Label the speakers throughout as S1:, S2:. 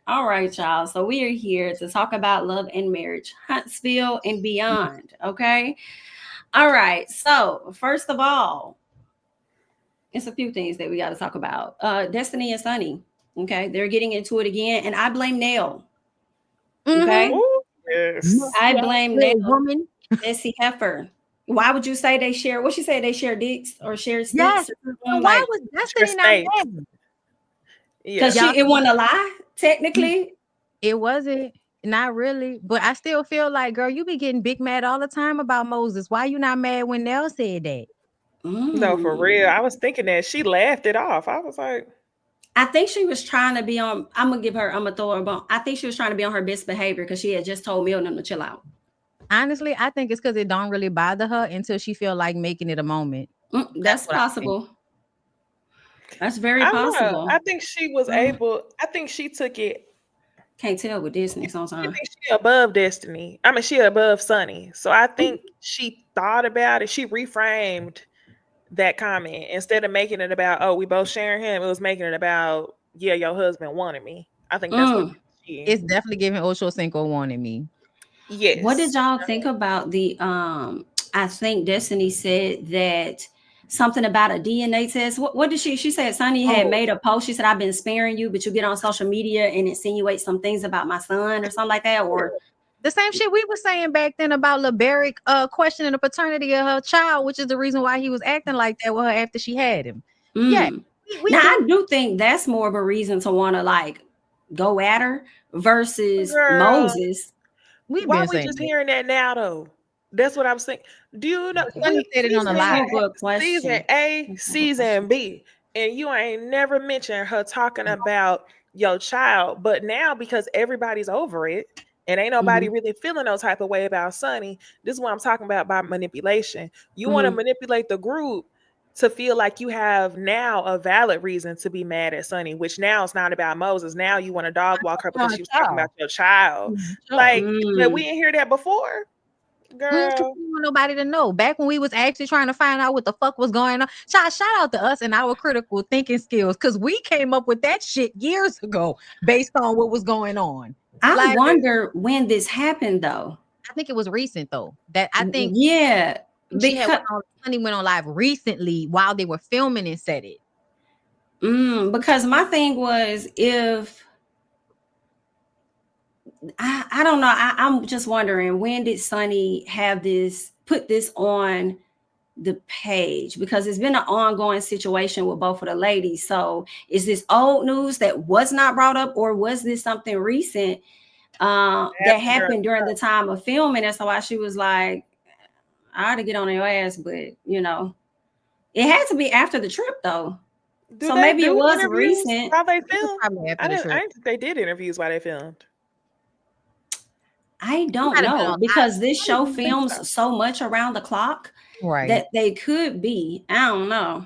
S1: All right, y'all. So we are here to talk about love and marriage, Huntsville and beyond. Okay. All right. So first of all, it's a few things that we got to talk about. Destiny and Sunny. Okay, they're getting into it again, and I blame Nell. Okay,
S2: Ooh, yes.
S1: I
S3: Yeah,
S1: blame Nell,
S3: little woman.
S1: Messy heifer. Why would you say they share? What she said? They share dicks or share
S3: Yes.
S1: sticks or
S3: So
S1: something
S3: why
S1: like?
S3: was
S2: Share
S3: Destiny not
S2: snakes.
S3: mad?
S1: Because
S2: Yeah.
S3: Y'all,
S1: it wasn't a lie technically.
S3: it wasn't. Not really. But I still feel like, girl, you be getting big mad all the time about Moses. Why you not mad when Nell said that?
S2: No, for real.
S1: Mm.
S2: I was thinking that she laughed it off. I was like,
S1: I think she was trying to be on. I'm gonna give her. I'm gonna throw her a bone. I think she was trying to be on her best behavior because she had just told Mel and them to chill out.
S3: Honestly, I think it's because it don't really bother her until she feel like making it a moment. That's
S1: That's
S3: what I think.
S1: possible. That's very
S2: I don't know.
S1: possible.
S2: I think she was
S1: Mm,
S2: able, I think she took it.
S1: can't tell with Disney
S2: I
S1: sometimes.
S2: think she above Destiny. I mean, she above Sunny. So I think she thought about it. She reframed that comment instead of making it about, oh, we both sharing him. It was making it about, yeah, your husband wanted me. I think that's what
S1: Mm.
S2: she.
S3: It's definitely giving Ocho Cinco wanted me.
S1: What did
S2: Yes.
S1: y'all think about the I think Destiny said that something about a DNA test. What did she said Sonny had
S3: Oh,
S1: made a post. She said, I've been sparing you, but you get on social media and insinuate some things about my son or something like that. Or
S3: the same shit we were saying back then about LeBeric questioning the paternity of her child, which is the reason why he was acting like that with her after she had him. Yeah,
S1: mm.
S3: we
S1: Now I
S3: do.
S1: do think that's more of a reason to want to like go at her versus
S2: Girl,
S1: Moses.
S3: We've
S2: why
S3: been
S2: we
S3: saying
S2: just
S3: it.
S2: hearing that now though? That's what I'm saying. Do you know
S3: But
S2: we
S3: Sonny said it
S2: we
S3: on the
S1: That's
S3: live.
S1: a
S2: saying
S1: good
S2: season
S1: question.
S2: A,
S1: That's a good
S2: season
S1: question.
S2: B, and you ain't never mentioned her talking about your child. But now because everybody's over it and ain't nobody
S1: Mm-hmm.
S2: really feeling no type of way about Sonny, this is what I'm talking about manipulation. You want to
S1: Mm-hmm.
S2: manipulate the group to feel like you have now a valid reason to be mad at Sonny, which now it's not about Moses. Now you want to dog walk her because
S3: Oh,
S2: she was talking about
S3: child.
S2: your child.
S3: Sure.
S2: Like, but we
S1: Mm.
S2: didn't hear that before,
S3: 'Cause
S2: girl.
S3: we didn't want nobody to know. Back when we was actually trying to find out what the fuck was going on. Shout out to us and our critical thinking skills. Cause we came up with that shit years ago based on what was going on.
S1: I
S3: Like,
S1: wonder when this happened though.
S3: I think it was recent though. That I think
S1: Yeah,
S3: she had
S1: because
S3: went on live recently while they were filming and said it.
S1: because my thing was if I don't know. I'm just wondering when did Sonny have this put this on the page because it's been an ongoing situation with both of the ladies. So is this old news that was not brought up, or was this something recent that
S2: Happened during
S1: happened during the time of filming? That's why she was like, I ought to get on your ass, but it had to be after the trip though.
S2: do
S1: So
S2: they
S1: maybe it
S2: do
S1: was
S2: interviews
S1: recent.
S2: while they
S3: It was
S2: film?
S3: probably
S2: I
S3: after the
S2: didn't. I
S3: trip.
S2: didn't think they did interviews while they filmed.
S1: I
S3: It
S1: don't
S3: might have been
S1: know
S3: on
S1: because this
S2: I
S1: show
S2: didn't think
S1: films
S2: so.
S1: so much around the clock
S3: right.
S1: that they could be. I don't know.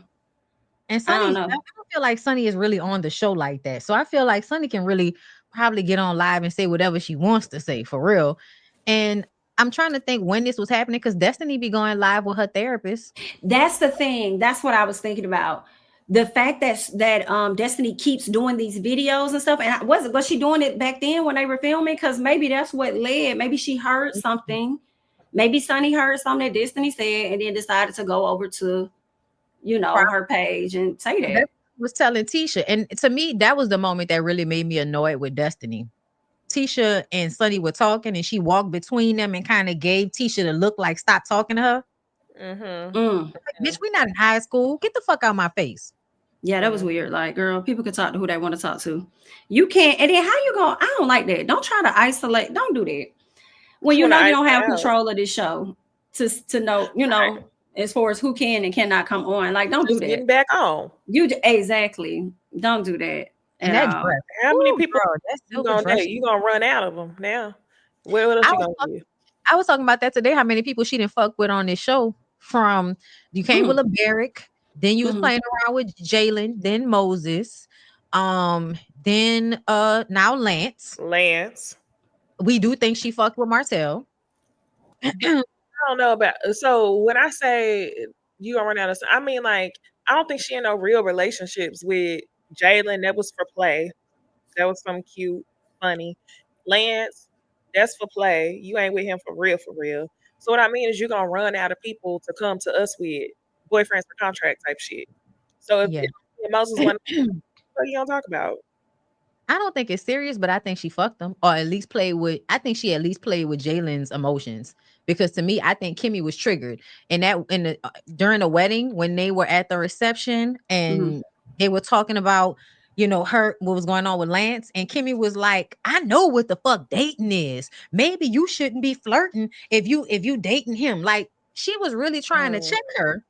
S3: And
S1: I don't
S3: Sunny, I
S1: know.
S3: don't feel like Sunny is really on the show like that. So I feel like Sunny can really probably get on live and say whatever she wants to say for real. And I'm trying to think when this was happening because Destiny be going live with her therapist.
S1: That's the thing. That's what I was thinking about. The fact that Destiny keeps doing these videos and stuff. And was she doing it back then when they were filming? Because maybe that's what led. Maybe she heard something. Maybe Sunny heard something that Destiny said and then decided to go over to, her page and say
S3: That
S1: that.
S3: was telling Tisha. And to me, that was the moment that really made me annoyed with Destiny. Tisha and Sunny were talking and she walked between them and kind of gave Tisha the look like stop talking to her.
S2: Mm-hmm.
S1: Mm.
S3: Like, bitch, we not in high school. Get the fuck out my face.
S1: Yeah, that was
S2: Mm-hmm.
S1: weird. Like, girl, people can talk to who they want to talk to. You can't. And then how you going? I don't like that. Don't try to isolate. Don't do that. When
S2: She
S1: you
S2: want to
S1: know you
S2: ice
S1: don't
S2: it
S1: have
S2: out.
S1: control of this show to know,
S2: Right.
S1: as far as who can and cannot come on. Like, don't do
S2: Just
S1: that.
S2: getting back on.
S1: Exactly. Don't do that
S3: And
S1: at
S3: that
S1: all.
S3: dress.
S2: How many
S3: Ooh,
S2: people
S3: girl, that
S2: you
S3: silver
S2: gonna
S3: dress.
S2: date? You gonna run out of them now? What else
S3: I
S2: you
S3: was
S2: gonna
S3: talking,
S2: do?
S3: I was talking about that today. How many people she didn't fuck with on this show? From you came with
S1: Mm,
S3: a Barrick, then you was
S1: mhm.
S3: playing around with Jalen, then Moses, then now Lance.
S2: Lance.
S3: We do think she fucked with Martell.
S2: I don't know about. So when I say you gonna run out of, I mean like I don't think she in no real relationships with Jalen. That was for play. That was some cute. funny. Lance, that's for play. You ain't with him for real, for real. So what I mean is you're gonna run out of people to come to us with boyfriends for contract type shit. So if
S3: Yeah.
S2: Moses want, what are you gonna talk about?
S3: I don't think it's serious, but I think she fucked him, or at least played with. I think she at least played with Jalen's emotions, because to me, I think Kimmy was triggered, and that in the during the wedding when they were at the reception and they were talking about, her what was going on with Lance, and Kimmy was like, "I know what the fuck dating is. Maybe you shouldn't be flirting if you dating him." Like, she was really trying to check her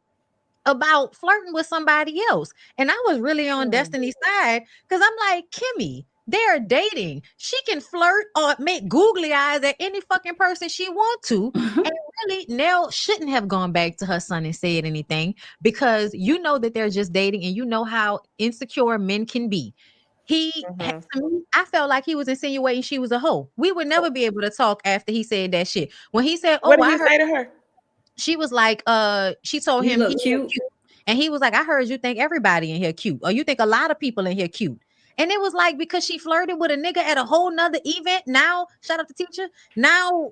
S3: about flirting with somebody else. And I was really on Destiny's side, because I'm like, Kimmy, they're dating. She can flirt or make googly eyes at any fucking person she want to. And really, Nell shouldn't have gone back to her son and said anything, because you know that they're just dating and you know how insecure men can be. To me, I felt like he was insinuating she was a hoe. We would never be able to talk after he said that shit. When he said,
S2: What
S3: "Oh,
S2: did
S3: I
S2: he
S3: heard,"
S2: say to her?
S3: she was like, she told
S1: You
S3: him he
S1: look
S3: looked
S1: cute.
S3: cute. And he was like, "I heard you think everybody in here cute, or you think a lot of people in here cute." And it was like, because she flirted with a nigga at a whole nother event. Now, shout out to teacher. Now,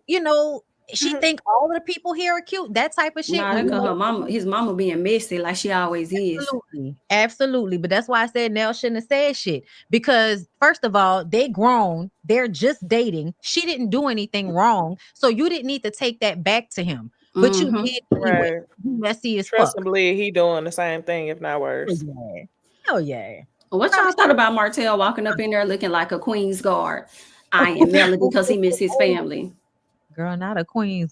S3: she think all of the people here are cute. That type of shit.
S1: Nah,
S3: When
S1: that
S3: you
S1: cause
S3: know,
S1: her mama, his mama being messy like she always is.
S3: absolutely, absolutely. But that's why I said Nell shouldn't have said shit. Because first of all, they grown. They're just dating. She didn't do anything wrong, so you didn't need to take that back to him. But you did anyway.
S2: Right.
S3: You messy as
S2: Trust
S3: fuck.
S2: and believe he doing the same thing, if not
S3: Oh
S2: worse.
S3: yeah. Oh yeah.
S1: What y'all thought about Martell walking up in there looking like a Queen's Guard, eyeing Melody because he missed his family?
S3: Girl, not a queen's.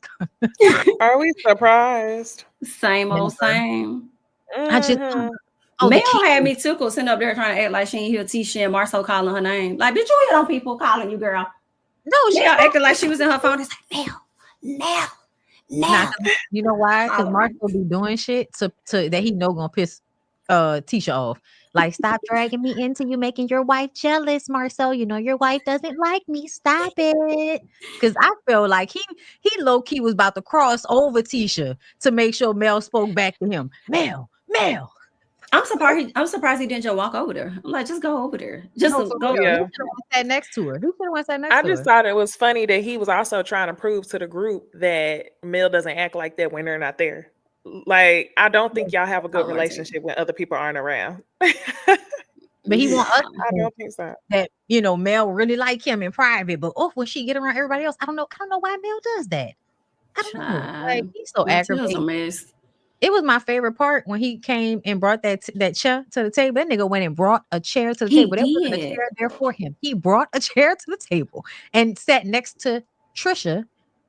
S2: Are we surprised?
S1: Same old same.
S3: I just
S2: Mm-hmm.
S3: the
S1: Mel
S3: key.
S1: had me tickled sitting up there trying to act like she ain't hear Tisha and Marceau calling her name. Like, bitch, you hear them people calling you, girl?
S3: No, she's
S1: Mel
S3: not.
S1: acting like she was in her phone. It's like, Mel.
S3: Nah, you know why? Because
S1: Hollering.
S3: Mark will be doing shit to that he know gonna piss Tisha off. Like, stop dragging me into you making your wife jealous, Marcel. You know your wife doesn't like me. Stop it. Because I feel like he low-key was about to cross over Tisha to make sure Mel spoke back to him. Mel.
S1: I'm surprised he didn't just walk over there. I'm like, just go over there. Just
S3: No, for
S1: go.
S3: real. He
S2: Yeah.
S3: should have sat next to her. He should have sat next
S2: I
S3: to
S2: just
S3: her.
S2: thought it was funny that he was also trying to prove to the group that Mel doesn't act like that when they're not there. Like, I don't think y'all have a good
S1: Oh, Lord,
S2: relationship when other people aren't around.
S3: But he want us to
S2: I
S3: think
S2: don't think so.
S3: that Mel really like him in private, but when she get around everybody else, I don't know why Mel does that. I don't know. Like, he's so
S1: Martell's a
S3: aggravating.
S1: mess.
S3: It was my favorite part when he came and brought that chair to the table. That nigga went and brought a chair to the
S1: He
S3: table. There wasn't a
S1: did.
S3: chair there for him. He brought a chair to the table and sat next to Trisha,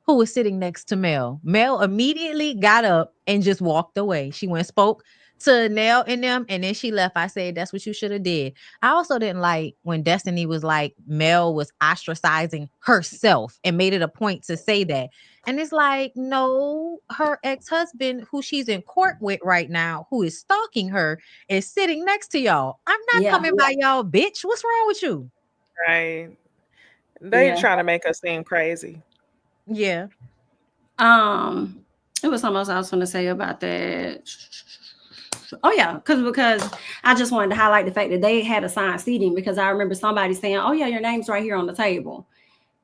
S3: who was sitting next to Mel. Mel immediately got up and just walked away. She went and spoke to Nell and them, and then she left. I said, "That's what you should have did." I also didn't like when Destiny was like, Mel was ostracizing herself and made it a point to say that. And it's like, no, her ex-husband, who she's in court with right now, who is stalking her, is sitting next to y'all. I'm not
S1: Yeah.
S3: coming by y'all, bitch. What's wrong with you?
S2: Right. They trying to make us seem crazy.
S3: Yeah.
S1: It was something else I was going to say about that. Oh yeah, because I just wanted to highlight the fact that they had assigned seating, because I remember somebody saying, "Oh yeah, your name's right here on the table,"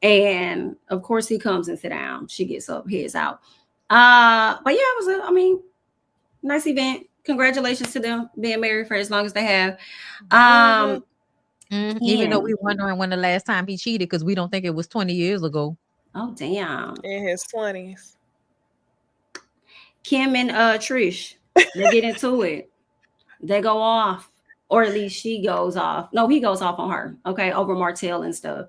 S1: and of course he comes and sit down. She gets up, heads out. But yeah, it was nice event. Congratulations to them being married for as long as they have.
S3: Even though we wondering when the last time he cheated, because we don't think it was 20 years ago.
S1: Oh damn.
S2: In his 20s.
S1: Kim and Trish, they get into it. They go off, or at least she goes off. No, he goes off on her. Okay, over Martell and stuff.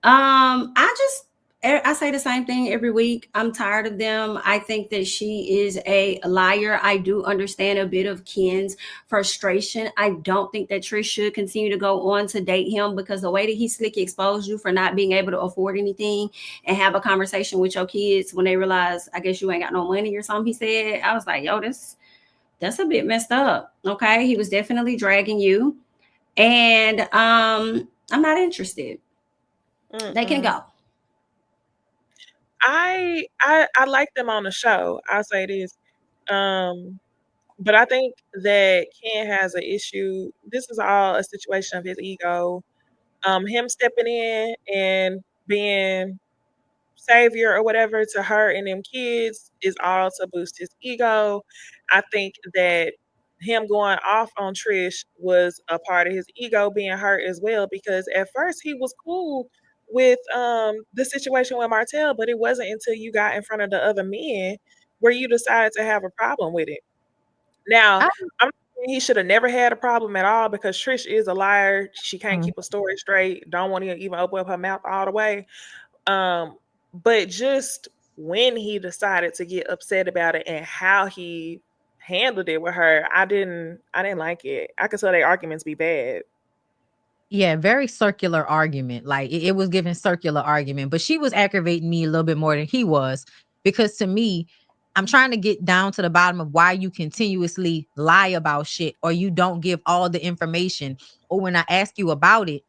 S1: I say the same thing every week. I'm tired of them. I think that she is a liar. I do understand a bit of Ken's frustration. I don't think that Trish should continue to go on to date him, because the way that he slick exposed you for not being able to afford anything and have a conversation with your kids when they realize, I guess you ain't got no money or something, he said, I was like, yo, that's a bit messed up. Okay. He was definitely dragging you. And I'm not interested. They can go.
S2: I like them on the show. I'll say this. But I think that Ken has an issue. This is all a situation of his ego. him stepping in and being savior or whatever to her and them kids is all to boost his ego. I think that him going off on Trish was a part of his ego being hurt as well, because at first he was cool with the situation with Martell, but it wasn't until you got in front of the other men where you decided to have a problem with it. Now,
S3: I,
S2: I'm not saying he should have never had a problem at all, because Trish is a liar. She can't keep a story straight. Don't want to even open up her mouth all the way. But just when he decided to get upset about it and how he handled it with her, I didn't like it. I could tell their arguments be bad.
S3: yeah, very circular argument. Like it was giving circular argument, but she was aggravating me a little bit more than he was, because to me, I'm trying to get down to the bottom of why you continuously lie about shit, or you don't give all the information, or when I ask you about it,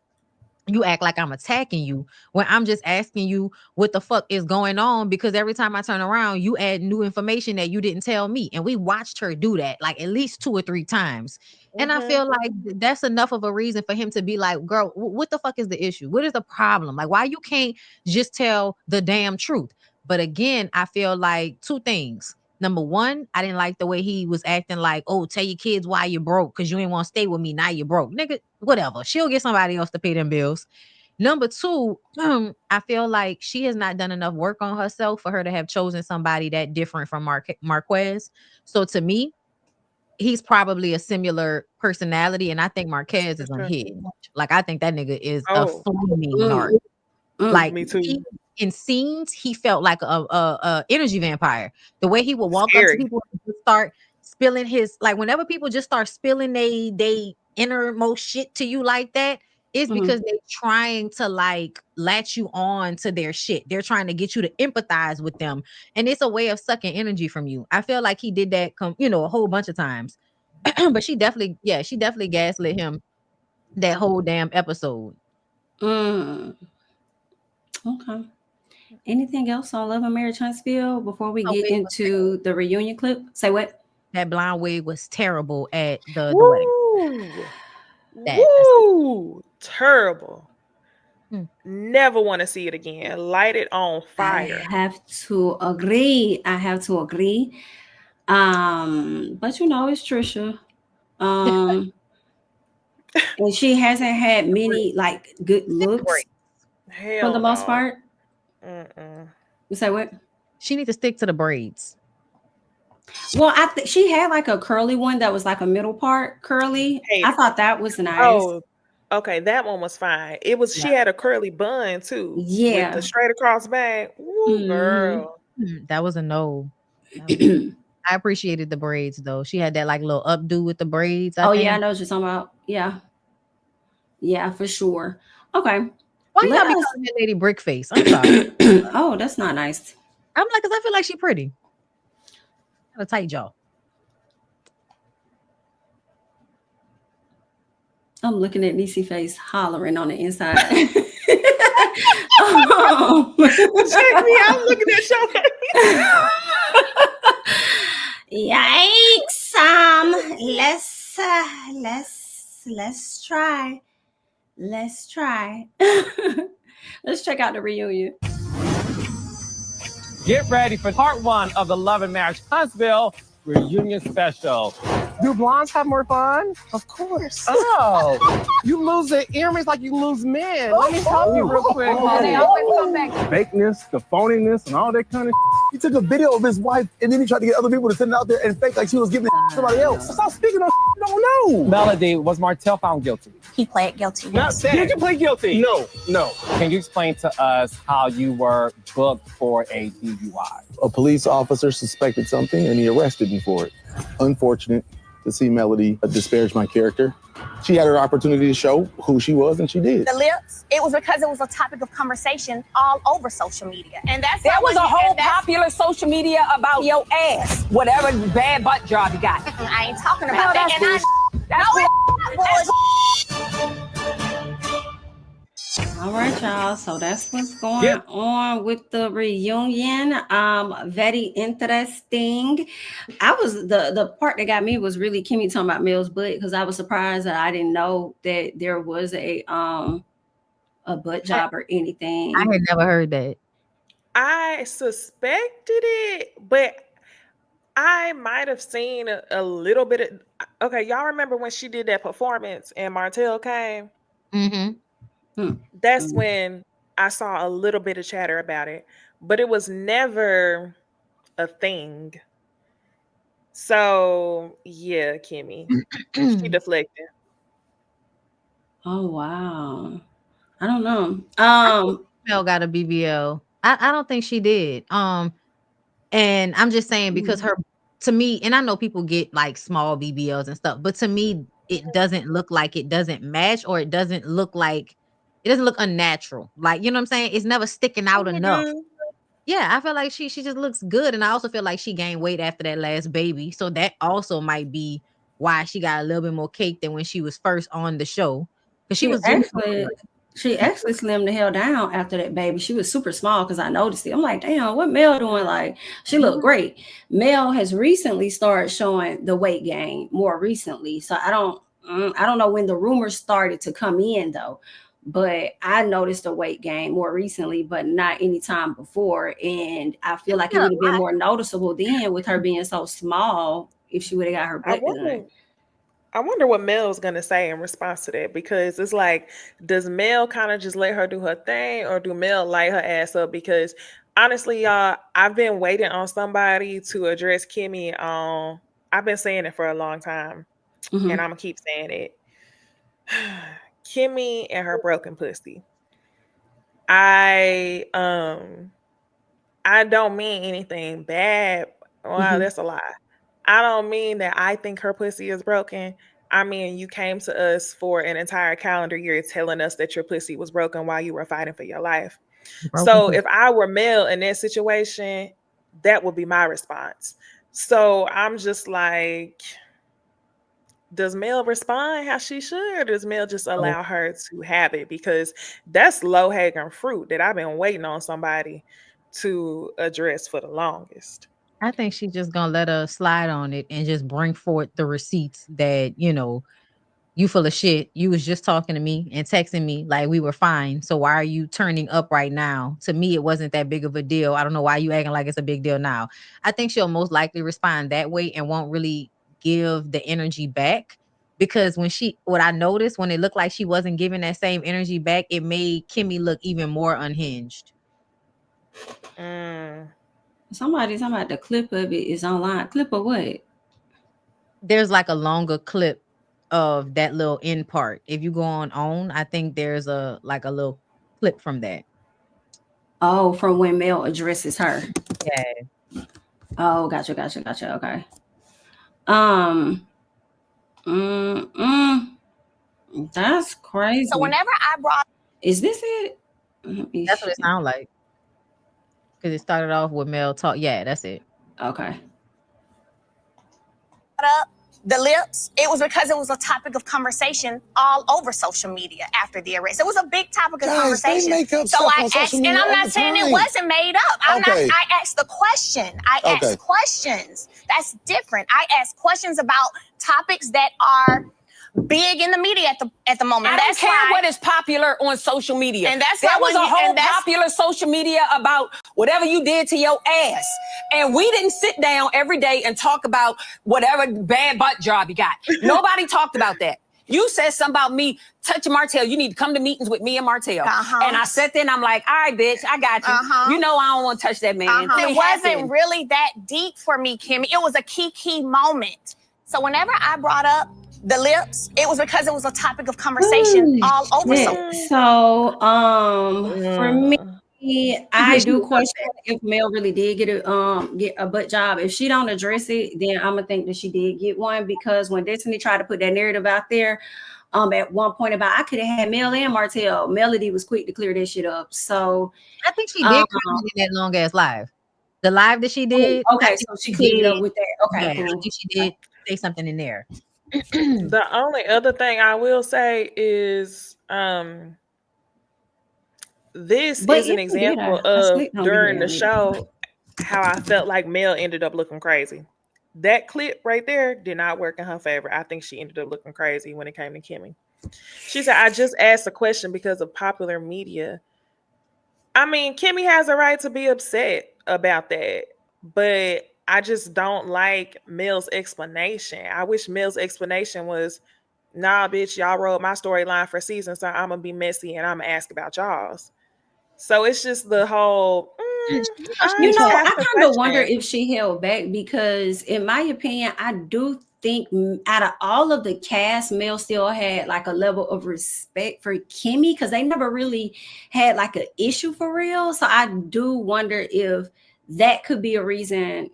S3: you act like I'm attacking you, when I'm just asking you what the fuck is going on, because every time I turn around, you add new information that you didn't tell me. And we watched her do that like at least 2 or 3 times. And I feel like that's enough of a reason for him to be like, girl, what the fuck is the issue? What is the problem? Like, why you can't just tell the damn truth? But again, I feel like 2 things. Number one, I didn't like the way he was acting like, oh, tell your kids why you broke because you ain't want to stay with me. Now you're broke. Nigga, whatever. She'll get somebody else to pay them bills. Number 2, I feel like she has not done enough work on herself for her to have chosen somebody that different from Marquez. So to me, he's probably a similar personality. And I think Marquez is unhinged. Like, I think that nigga is a flaming narc. Like,
S2: me too.
S3: In scenes, he felt like a energy vampire. The way he would walk up to people and just start spilling his, like, whenever people just start spilling they innermost shit to you like that, it's because they're trying to like latch you on to their shit. They're trying to get you to empathize with them, and it's a way of sucking energy from you. I feel like he did that, a whole bunch of times. But she definitely gaslit him that whole damn episode.
S1: Okay. Anything else on Love and Marriage Huntsville before we get into the reunion clip? Say what?
S3: That blonde wig was terrible at the wedding.
S2: Woo! Terrible. Never want to see it again. Light it on fire.
S1: I have to agree. But it's Trisha. And she hasn't had many like good looks for the most part. You say what?
S3: She needs to stick to the braids.
S1: Well, I think she had like a curly one that was like a middle part curly. I thought that was nice.
S2: Oh, okay, that one was fine. It was she had a curly bun too.
S1: Yeah,
S2: with the straight across bag. Ooh, girl,
S3: that was a no. I appreciated the braids though. She had that like little updo with the braids.
S1: I know what you're talking about. Yeah, for sure. Okay.
S3: Why y'all be calling that lady Brickface? I'm sorry.
S1: Oh, that's not nice.
S3: I'm like, because I feel like she's pretty. Got a tight jaw.
S1: I'm looking at Niecy face hollering on the inside.
S2: Check me out. I'm looking at your face.
S1: Yikes. Let's try. Let's check out the reunion.
S4: Get ready for part 1 of the Love and Marriage Huntsville reunion special. Do blondes have more fun?
S5: Of course.
S4: Oh, you lose the earrings like you lose men. Let me help you real quick.
S5: They always come back.
S4: Fakeness, the phoniness, and all that kind of
S5: He took a video of his wife and then he tried to get other people to send it out there and fake like she was giving it to somebody else. Stop speaking on you don't know.
S4: Melody, was Martell found guilty?
S6: He pled guilty.
S4: Not that. Did you plead guilty?
S5: No.
S4: Can you explain to us how you were booked for a DUI?
S5: A police officer suspected something and he arrested me for it. Unfortunate to see Melody disparage my character. She had her opportunity to show who she was and she did.
S6: The lips, it was because it was a topic of conversation all over social media. And that's
S7: there was a whole popular social media about your ass, whatever bad butt job you got.
S6: I ain't talking about that.
S1: All right, y'all. So that's what's going on with the reunion. Very interesting. The part that got me was really Kimmy talking about Mel's butt, because I was surprised that I didn't know that there was a a butt job or anything.
S3: I had never heard that.
S2: I suspected it, but I might have seen a little bit of. Okay, y'all remember when she did that performance and Martell came?
S3: Mm-hmm.
S2: That's when I saw a little bit of chatter about it, but it was never a thing. So yeah, Kimmy, she deflected.
S1: Oh wow. I don't know.
S3: Mel got a BBL. I don't think she did. And I'm just saying because her, to me, and I know people get like small BBLs and stuff, but to me, it doesn't look like it doesn't match, or it doesn't look like it doesn't look unnatural. Like, you know what I'm saying? It's never sticking out enough. Yeah, I feel like she just looks good, and I also feel like she gained weight after that last baby, so that also might be why she got a little bit more cake than when she was first on the show. Because
S1: she actually slimmed the hell down after that baby. She was super small because I noticed it. I'm like, damn, what Mel doing? Like, she looked great. Mel has recently started showing the weight gain more recently. So I don't know when the rumors started to come in though, but I noticed the weight gain more recently, but not any time before. And I feel like it would have been more noticeable then with her being so small if she would have got her butt done.
S2: I wonder what Mel's gonna say in response to that, because it's like, does Mel kind of just let her do her thing, or do Mel light her ass up? Because honestly, y'all, I've been waiting on somebody to address Kimmy. I've been saying it for a long time, and I'm gonna keep saying it. Kimmy and her broken pussy. I don't mean anything bad. Wow, that's a lie. I don't mean that I think her pussy is broken. I mean, you came to us for an entire calendar year telling us that your pussy was broken while you were fighting for your life. So if I were Mel in that situation, that would be my response. So I'm just like, does Mel respond how she should, or does Mel just allow her to have it? Because that's low-hanging fruit that I've been waiting on somebody to address for the longest.
S3: I think she's just gonna let her slide on it and just bring forth the receipts that, you know, you full of shit. You was just talking to me and texting me like we were fine. So why are you turning up right now? To me, it wasn't that big of a deal. I don't know why you acting like it's a big deal now. I think she'll most likely respond that way and won't really give the energy back. Because what I noticed when it looked like she wasn't giving that same energy back, it made Kimmy look even more unhinged.
S1: Somebody talking about the clip of it is online. Clip of what?
S3: There's like a longer clip of that little end part. If you go on, I think there's a little clip from that.
S1: Oh, from when Mel addresses her.
S3: Yeah.
S1: Oh, gotcha. Okay. That's crazy.
S6: So whenever I brought,
S1: is this it?
S3: That's what it sounds like. Because it started off with Mel talk. Yeah, that's it.
S1: Okay.
S6: up the lips, it was because it was a topic of conversation all over social media after the arrest. It was a big topic of conversation.
S5: They make up
S6: So
S5: stuff
S6: I
S5: on social
S6: asked, and
S5: media
S6: I'm
S5: all
S6: not
S5: the
S6: saying
S5: time.
S6: it wasn't made up.
S5: Okay.
S6: I asked the question. I asked questions. That's different. I asked questions about topics that are big in the media at the moment.
S7: I don't care what is popular on social media.
S6: And that's
S7: there
S6: why
S7: was a whole popular social media about whatever you did to your ass. And we didn't sit down every day and talk about whatever bad butt job you got. Nobody talked about that. You said something about me touching Martell. You need to come to meetings with me and Martell. And I sat there and I'm like, all right, bitch, I got you. You know I don't want to touch that man.
S6: It wasn't really that deep for me, Kimmy. It was a key moment. So whenever I brought up the lips, it was because it was a topic of conversation all over.
S1: So for me, I do question if Mel really did get a butt job. If she don't address it, then I'm gonna think that she did get one, because when Destiny tried to put that narrative out there, at one point about I could have had Mel and Martell, Melody was quick to clear that shit up. So
S3: I think she did comment in that long ass live. The live that she did.
S1: Okay, so she cleared it up with that. Okay,
S3: yeah, cool. I think she did say something in there.
S2: The only other thing I will say is this is an example of during the show how I felt like Mel ended up looking crazy. That clip right there did not work in her favor. I think she ended up looking crazy when it came to Kimmy. She said, I just asked a question because of popular media. I mean, Kimmy has a right to be upset about that, but I just don't like Mel's explanation. I wish Mel's explanation was, nah, bitch, y'all wrote my storyline for season, so I'm going to be messy and I'm going to ask about y'all's. So it's just the whole,
S1: You
S2: I
S1: know, I
S2: asked a
S1: kind of wonder
S2: question.
S1: if she held back because, in my opinion, I do think out of all of the cast, Mel still had like a level of respect for Kimmy because they never really had like an issue for real. So I do wonder if that could be a reason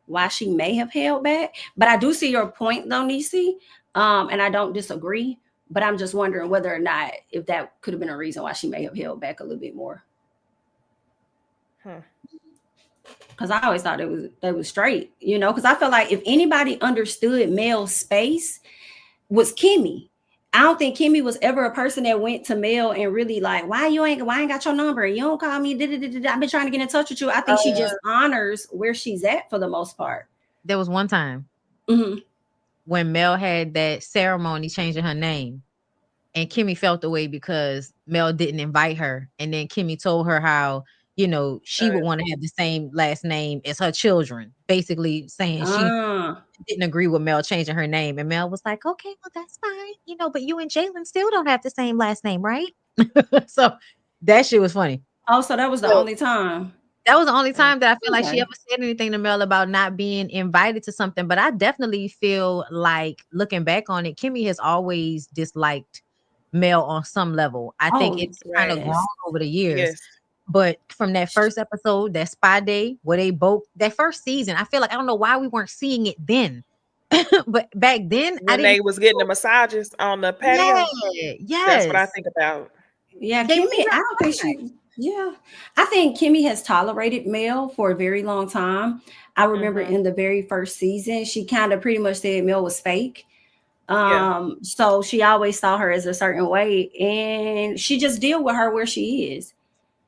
S1: why she may have held back. But I do see your point though, Nisi, and I don't disagree. But I'm just wondering whether or not if that could have been a reason why she may have held back a little bit more. Because I always thought it was straight, you know, because I feel like if anybody understood Mel's space was Kimmy. I don't think Kimmy was ever a person that went to Mel and really like, why ain't got your number? You don't call me. I've been trying to get in touch with you. I think she just honors where she's at for the most part.
S3: There was one time when Mel had that ceremony changing her name, and Kimmy felt the way because Mel didn't invite her. And then Kimmy told her how, you know, she would want to have the same last name as her children, basically saying she didn't agree with Mel changing her name. And Mel was like, okay, well, that's fine. You know, but you and Jalen still don't have the same last name, right? So that shit was funny.
S1: Oh, so that was the only time.
S3: That was the only time that I feel like she ever said anything to Mel about not being invited to something. But I definitely feel like, looking back on it, Kimmy has always disliked Mel on some level. I think it's kind of grown over the years.
S2: Yes.
S3: But from that first episode, that spy day, where they both, that first season, I feel like, I don't know why we weren't seeing it then. But back then,
S2: when they was getting the massages on the patio.
S3: Yes.
S2: That's what I think about.
S1: Yeah, Kimmy, I don't think she. Yeah, I think Kimmy has tolerated Mel for a very long time. I remember in the very first season, she kind of pretty much said Mel was fake. So she always saw her as a certain way, and she just deal with her where she is.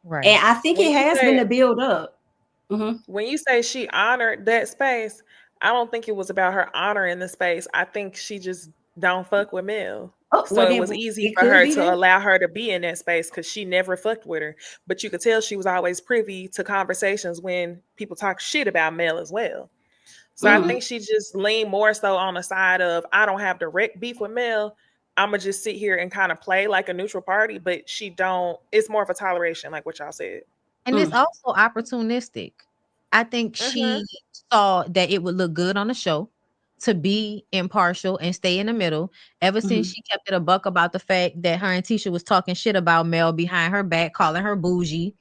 S3: Right.
S1: And I think it has been a build up.
S2: When you say she honored that space, I don't think it was about her honoring the space. I think she just don't fuck with Mel. So it was easy for her to allow her to be in that space because she never fucked with her. But you could tell she was always privy to conversations when people talk shit about Mel as well. So I think she just leaned more so on the side of, I don't have direct beef with Mel. I'm going to just sit here and kind of play like a neutral party. But it's more of a toleration, like what y'all said.
S3: And it's also opportunistic. I think she saw that it would look good on the show to be impartial and stay in the middle. Ever since she kept it a buck about the fact that her and Tisha was talking shit about Mel behind her back, calling her bougie,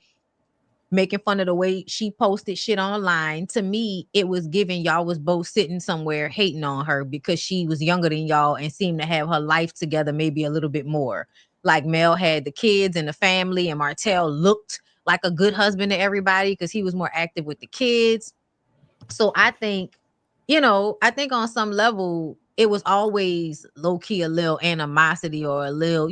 S3: making fun of the way she posted shit online. To me, it was giving y'all was both sitting somewhere hating on her because she was younger than y'all and seemed to have her life together maybe a little bit more. Like Mel had the kids and the family, and Martell looked like a good husband to everybody because he was more active with the kids. So I think, I think on some level, it was always low-key a little animosity or a little,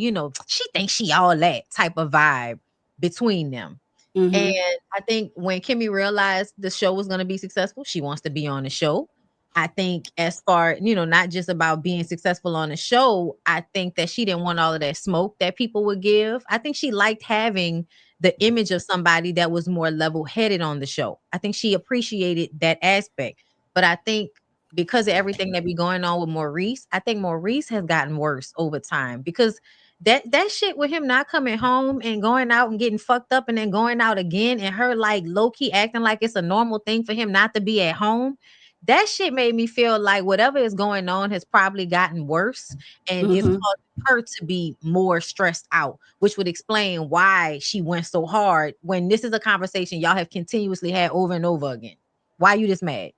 S3: she thinks she all that type of vibe between them. And I think when Kimmy realized the show was going to be successful, she wants to be on the show. I think as far, not just about being successful on the show, I think that she didn't want all of that smoke that people would give. I think she liked having the image of somebody that was more level-headed on the show. I think she appreciated that aspect. But I think because of everything that be going on with Maurice, I think Maurice has gotten worse over time because that shit with him not coming home and going out and getting fucked up and then going out again, and her like low-key acting like it's a normal thing for him not to be at home. That shit made me feel like whatever is going on has probably gotten worse and it's causing her to be more stressed out, which would explain why she went so hard when this is a conversation y'all have continuously had over and over again. Why you just mad?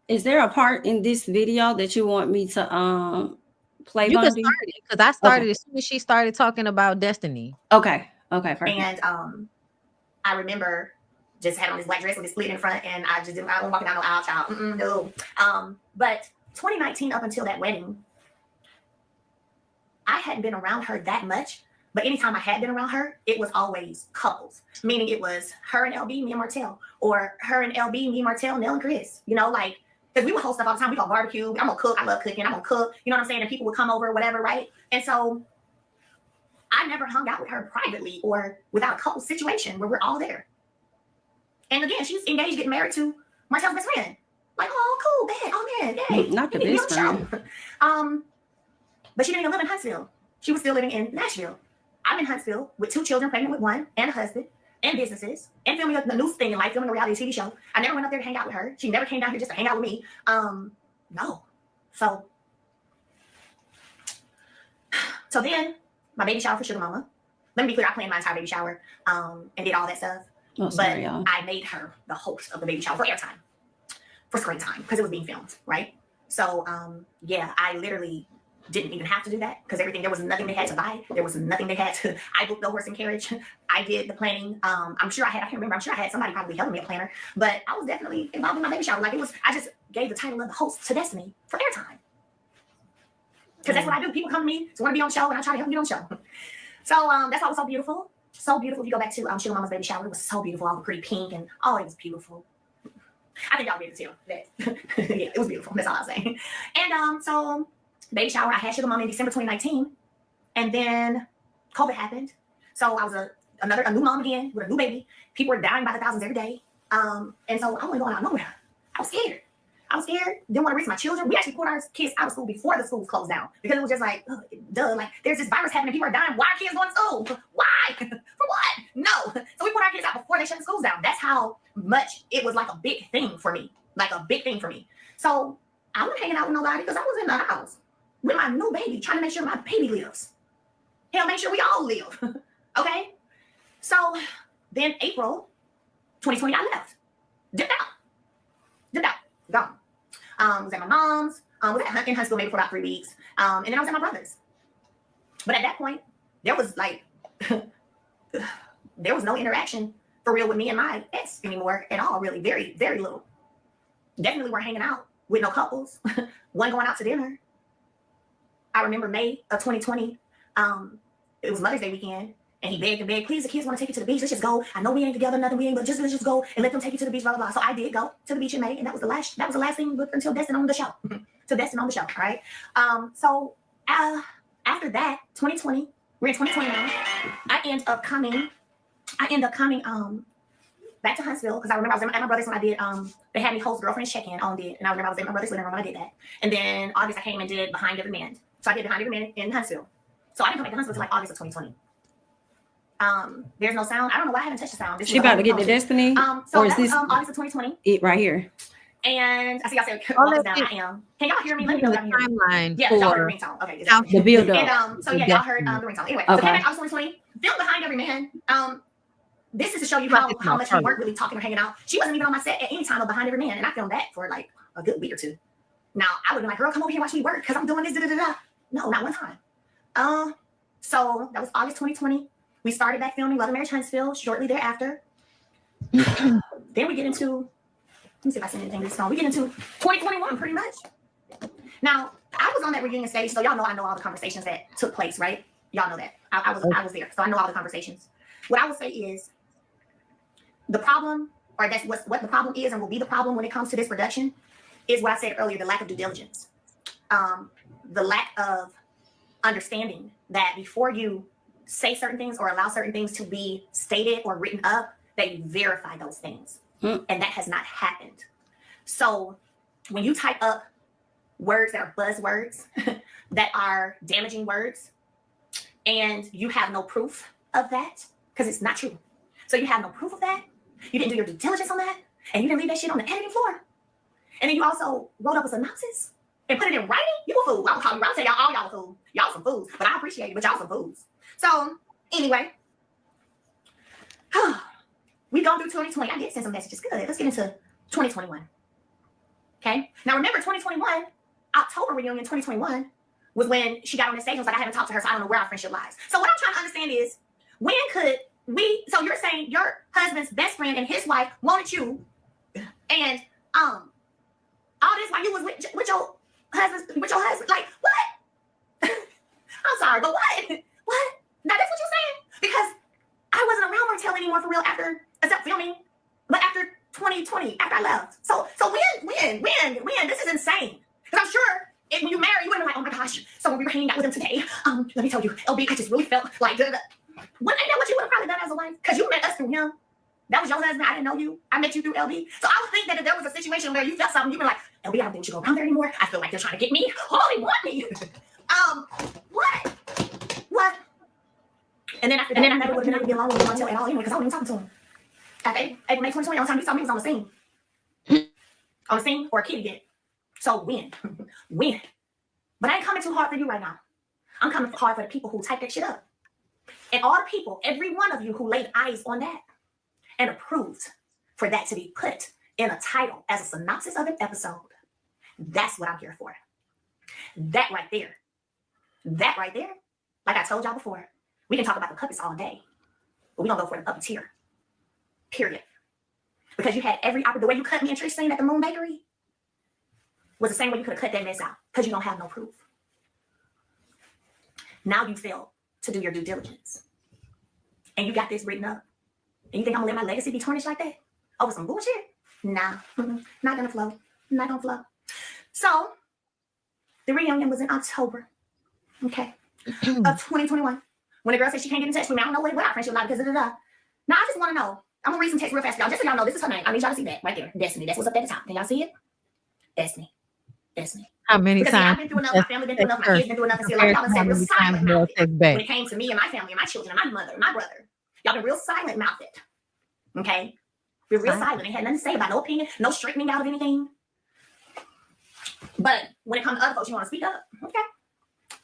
S1: Is there a part in this video that you want me to play?
S3: You can start it because I started as soon as she started talking about Destiny.
S1: Okay, perfect.
S8: And I remember just having on this black dress with this split in front, and I don't walking down no aisle, child. No. But 2019 up until that wedding, I hadn't been around her that much. But anytime I had been around her, it was always couples. Meaning it was her and LB, me and Martell, or her and LB, me, Martell, Nell and Chris. Because we would host stuff all the time. We go barbecue. I'm gonna cook. I love cooking. I'm gonna cook. You know what I'm saying? And people would come over, whatever, right? And so I never hung out with her privately or without a couple situation where we're all there. And again, she's engaged, getting married to Martel's best friend. Like, oh, cool, bad. Oh man, yay.
S1: Not the best friend.
S8: But she didn't even live in Huntsville. She was still living in Nashville. I'm in Huntsville with 2 children, pregnant with 1, and a husband, and businesses, and filming the new thing in life, filming a reality TV show. I never went up there to hang out with her. She never came down here just to hang out with me. No. So then my baby shower for Sugar Mama. Let me be clear, I planned my entire baby shower and did all that stuff.
S1: Oh, sorry, y'all.
S8: I made her the host of the baby shower for airtime, for screen time, because it was being filmed, right? So yeah, I literally didn't even have to do that because there was nothing they had to buy. There was nothing they had to, I booked the horse and carriage. I did the planning. I'm sure I had somebody probably helping me a planner, but I was definitely involved in my baby shower. Like I just gave the title of the host to Destiny for airtime. Because that's what I do. People come to me to want to be on the show and I try to help them get on the show. So that's why it was so beautiful. So beautiful. If you go back to Sugar Mama's baby shower, it was so beautiful. All the pretty pink and it was beautiful. I think y'all be able to tell that. Yeah, it was beautiful. That's all I'll say. And so baby shower, I had Sugar Mama in December 2019, and then COVID happened. So I was a new mom again with a new baby. People were dying by the thousands every day. And so I wasn't going out nowhere. I was scared. Didn't want to risk my children. We actually put our kids out of school before the schools closed down because it was just like, duh, like there's this virus happening. People are dying. Why are kids going to school? Why? For what? No. So we put our kids out before they shut the schools down. That's how much it was like a big thing for me. So I wasn't hanging out with nobody because I was in the house with my new baby, trying to make sure my baby lives. Hell, make sure we all live. Okay? So then April 2020, I left. Dipped out. Gone. Was at my mom's. Was in Huntsville maybe for about 3 weeks. And then I was at my brother's. But at that point, there was like, there was no interaction for real with me and my ex anymore at all, really. Very, very little. Definitely weren't hanging out with no couples. One going out to dinner. I remember May of 2020. It was Mother's Day weekend. And he begged, please, the kids want to take you to the beach. Let's just go. I know we ain't together, nothing. We ain't, but let's just go and let them take you to the beach, blah, blah, blah. So I did go to the beach in May. And that was the last thing until Destin on the show. All right. So after that, 2020, we're in 2020 now. I end up coming back to Huntsville because I remember I was at my brother's when I did, they had me host Girlfriend's Check-In on it. And I remember I was at my brother's living room when I did that. And then August, I came and did Behind Every Man. So I did Behind Every Man in Huntsville. So I didn't come back to Huntsville until like August of 2020. There's no sound. I don't know why I haven't touched the sound.
S1: She about to get the Destiny.
S8: So or is this August of 2020?
S1: It right here.
S8: And I see y'all said down. I am. Can y'all hear me? Let me know if y'all hear me.
S3: Timeline.
S8: Yeah, y'all heard the ringtone. Okay.
S1: The build up.
S8: And so yeah, y'all heard the ringtone. Anyway, so came back August 2020. Filmed Behind Every Man. This is to show you how much we weren't really talking or hanging out. She wasn't even on my set at any time of Behind Every Man, and I filmed that for like a good week or two. Now I would have been like, girl, come over here, watch me work, because I'm doing this. No, not one time. So that was August 2020. We started back filming Love and Marriage Huntsville shortly thereafter. Then we get into, let me see if I send anything to this phone. We get into 2021 pretty much. Now, I was on that reunion stage, so y'all know I know all the conversations that took place, right? Y'all know that. I was there, so I know all the conversations. What I would say is the problem, or that's what the problem is and will be the problem when it comes to this production, is what I said earlier, the lack of due diligence. The lack of understanding that before you say certain things or allow certain things to be stated or written up, that you verify those things. And that has not happened. So when you type up words that are buzzwords, that are damaging words, and you have no proof of that, because it's not true. So you have no proof of that. You didn't do your due diligence on that, and you didn't leave that shit on the editing floor. And then you also wrote up a synopsis and put it in writing. You a fool. I will call you. I'll tell y'all all y'all a fool. Y'all some fools. But I appreciate you, but y'all some fools. So anyway, we gone through 2020. I did send some messages. Good. Let's get into 2021. Okay. Now remember 2021, October reunion 2021 was when she got on the stage and was like, I haven't talked to her, so I don't know where our friendship lies. So what I'm trying to understand is, when could we, so you're saying your husband's best friend and his wife wanted you, and all this while you was with your husband, like what? I'm sorry, but what? What? Now that's what you're saying? Because I wasn't around Martell anymore for real except filming. But after 2020 after I left. So when? This is insane. Because I'm sure when you marry, you wouldn't be like, oh my gosh. So when we were hanging out with him today, let me tell you, LB, I just really felt like, ain't that what you would have probably done as a wife? Because you met us through him. That was your husband. I didn't know you. I met you through LB. So I would think that if there was a situation where you felt something, you'd be like, LB, I don't think you go around there anymore. I feel like they're trying to get me. Oh, they want me. What? And then after that, I never would have been able to be alone with him until at all anyway, because I wasn't even talking to him. After April May 2020, on time he told me he was on the scene. On the scene or a kid again. So when? But I ain't coming too hard for you right now. I'm coming hard for the people who type that shit up. And all the people, every one of you who laid eyes on that and approved for that to be put in a title as a synopsis of an episode. That's what I'm here for. That right there. Like I told y'all before, we can talk about the puppets all day, but we don't go for the puppeteer. Period. Because you had the way you cut me and Trish scene at the Moon Bakery was the same way you could have cut that mess out because you don't have no proof. Now you failed to do your due diligence. And you got this written up. And you think I'm gonna let my legacy be tarnished like that? Over some bullshit? Nah, not gonna flow. So, the reunion was in October, okay, of 2021. When the girl said she can't get in touch with me, I don't know what our friendship like because Now, I just want to know. I'm gonna read some text real fast, y'all. Just so y'all know, this is her name. I need y'all to see that right there. Destiny. That's what's up at the top. Can y'all see it? Destiny.
S3: How many
S8: because
S3: times?
S8: I've been through enough. My family been through enough. My kids been through enough. And see, like y'all said, real silent mouth it. When it came to me and my family and my children and my mother and my brother, y'all been real silent mouth it. Okay, we're real silent. They had nothing to say about no opinion, no straightening out of anything. But when it comes to other folks, you want to speak up. Okay,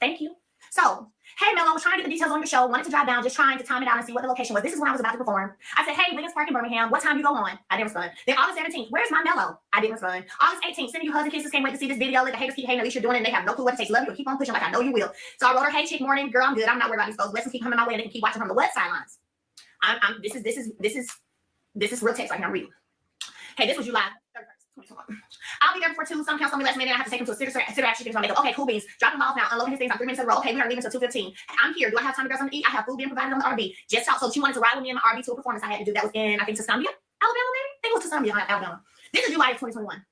S8: thank you. So, hey, Mel, I was trying to get the details on your show. Wanted to drive down, just trying to time it out and see what the location was. This is when I was about to perform. I said, hey, Williams Park in Birmingham. What time you go on? I didn't respond. Then August 17th, where's my Mellow? I didn't respond. August 18th, sending you hugs and kisses. Can't wait to see this video. Let the haters keep hating. At least you're doing it and they have no clue what it takes. Love you. Keep on pushing like I know you will. So I wrote her, hey, chick, morning. Girl, I'm good. I'm not worried about these folks. Blessings keep coming my way and they can keep watching from the what sidelines. This is real text right here. I'm reading. Hey, this was July 31st, 2021. I'll be there before 2. Some cancel me last minute. I have to take him to a sitter action. So I go, okay, cool beans. Drop him off now. Unloading his things. I'm 3 minutes in a row. Okay, we are leaving until 2:15. I'm here. Do I have time to grab something to eat? I have food being provided on the RV. Just talk. So she wanted to ride with me in the RV to a performance I had to do. That was in, I think, Tuscumbia, Alabama, maybe? I think it was Tuscumbia, Alabama. This is July of 2021.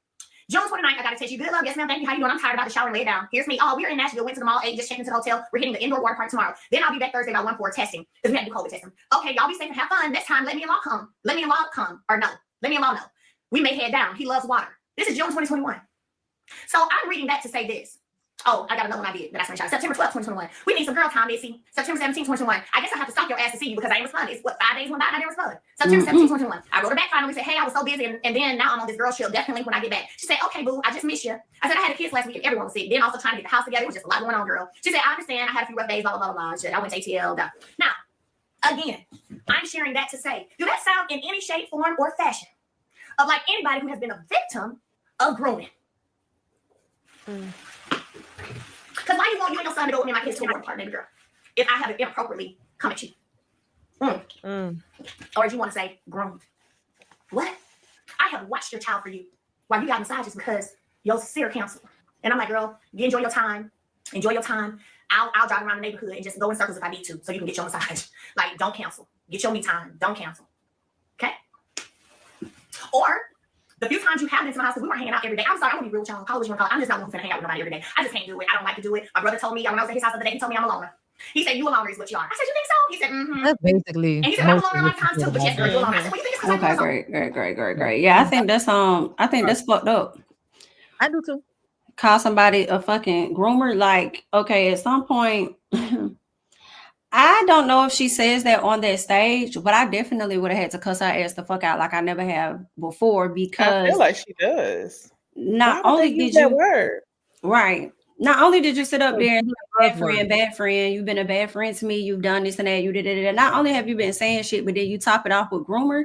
S8: June 29th, I got to text you. Good love. Yes, ma'am. Thank you. How you doing? I'm tired about the shower and lay it down. Here's me. Oh, we're in Nashville. Went to the mall. Ate. Just checked into the hotel. We're hitting the indoor water park tomorrow. Then I'll be back Thursday about 1 for testing because we had to do COVID testing. Okay, y'all be safe and have fun. Next time, let me and Law come. Let me and Law come. Or no. Let me and Law know. We may head down. He loves water. This is June 2021. So I'm reading that to say this. Oh, I got another one I did that I screenshot. September 12th, 2021. We need some girl time, Missy. September 17th, 2021. I guess I have to stalk your ass to see you because I ain't responded. It's 5 days went by and I didn't respond. September 17th, 2021. I wrote her back finally, said, hey, I was so busy and then now I'm on this girl trip. Definitely when I get back. She said, okay, boo, I just miss you. I said, I had a kiss last week and everyone was sick. Then also trying to get the house together. It was just a lot going on, girl. She said, I understand. I had a few rough days, blah, blah, blah, blah. I went to ATL. Blah. Now, again, I'm sharing that to say, do that sound in any shape, form, or fashion of like anybody who has been a victim of grooming? Because why you want you and your son to go with me and my kids to a work partner, girl? If I have inappropriately come at you. Or do you want to say groomed? What? I have watched your child for you while you got massages because you're sincere counselor. And I'm like, girl, you enjoy your time. Enjoy your time. I'll drive around the neighborhood and just go in circles if I need to so you can get your massage. Like, don't cancel. Get your me time. Don't cancel. Okay? Or the few times you have been to my house, because we weren't hanging out every day. I'm sorry, I'm gonna be real with y'all. Call it what you want to call it. I'm just not going to hang out with nobody every day. I just can't do it. I don't like to do it. My brother told me when I was at his house the other day, he told me I'm a loner. He said, you a loner is what you are. I said, you think so? He said, mm-hmm.
S3: That's basically.
S8: And he said, I'm a loner a lot of times too, but yes, girl, you're a loner. I said, what do you think?
S1: Okay, great. Yeah, I think that's fucked up.
S3: I do too.
S1: Call somebody a fucking groomer. Like, okay, at some point, I don't know if she says that on that stage, but I definitely would have had to cuss her ass the fuck out like I never have before because
S2: I feel like she does.
S1: Not only did you word. Right. Not only did you sit up there and be bad friend, you've been a bad friend to me, you've done this and that, you did it. Not only have you been saying shit, but then you top it off with groomer,